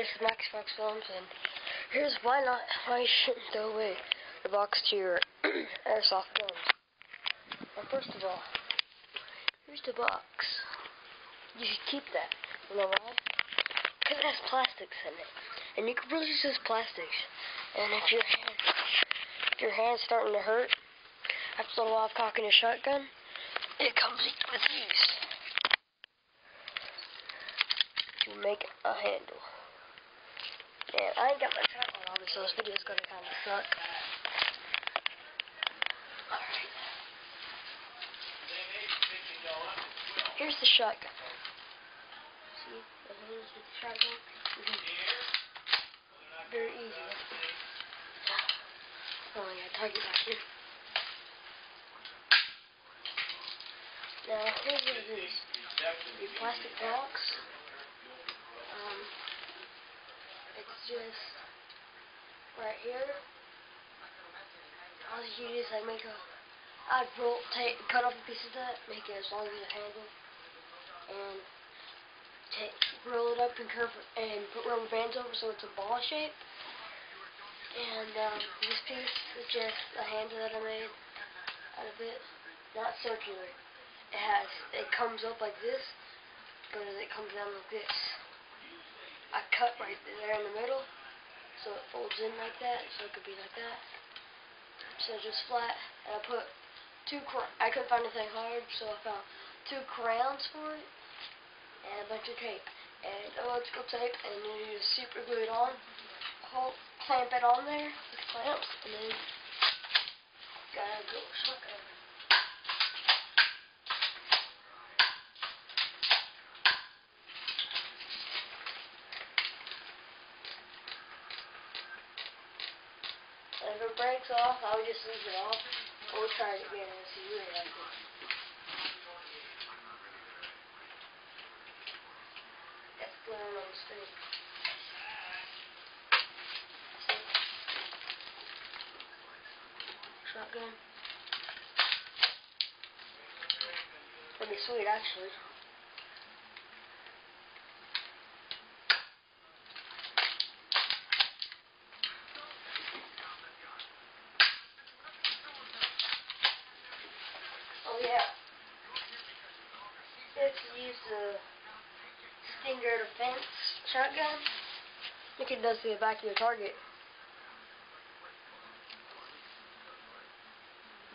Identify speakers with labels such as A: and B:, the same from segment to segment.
A: guys, Maxbox Films, and here's why you shouldn't throw away the box to your airsoft guns. Well, first of all, here's the box. You should keep that. You know why? Because it has plastics in it, and you can really use those plastics. And if your hand's starting to hurt after a while of cocking a shotgun, it comes with these. You make a handle. And I ain't got my tripod on, so this video's gonna kind of suck. Alright. Here's the shotgun. See the holes with the shotgun? Very easy. Oh yeah, target back here. Now, here's what it is. Your plastic box. It's just right here. All you do is like I'd cut off a piece of that, make it as long as a handle, and roll it up and put rubber bands over so it's a ball shape. And this piece is just a handle that I made out of it, not circular. It comes up like this, but it comes down like this. I cut right there in the middle, so it folds in like that, so it could be like that. So just flat, and I put I couldn't find anything hard, so I found 2 crayons for it, and a bunch of tape, and electrical tape, and then you just super glue it on, clamp it on there with clamps, and then gotta go shotgun. If it breaks off, I would just leave it off. We'll try it again and see what happens. That's glaring on the screen. See? Shotgun. That'd be sweet, actually. Oh yeah, if you use the Stinger Defense shotgun, I think it does to the back of your target.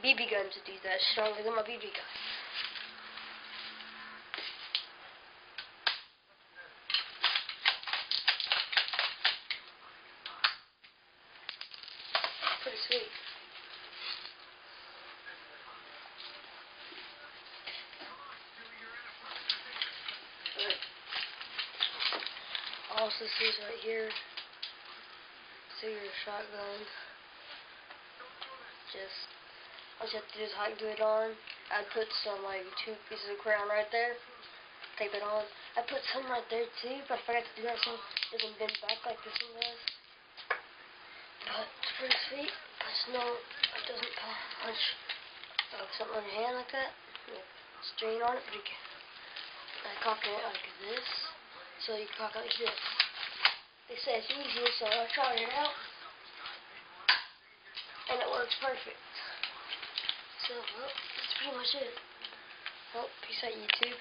A: BB guns would do that, stronger than my BB gun. Pretty sweet. Also, see right here, see your shotgun. All you have to do is hot glue it on. I'd put some 2 pieces of crayon right there, tape it on. I put some right there too, but I forgot to do that so it doesn't bend back like this one does. But it's pretty sweet. It doesn't punch something on your hand like that. Strain on it, but you can cock it like this. So you cock it like this. They say it's easy, so I tried it out, and it works perfect. So, well, that's pretty much it. Well, peace out, YouTube.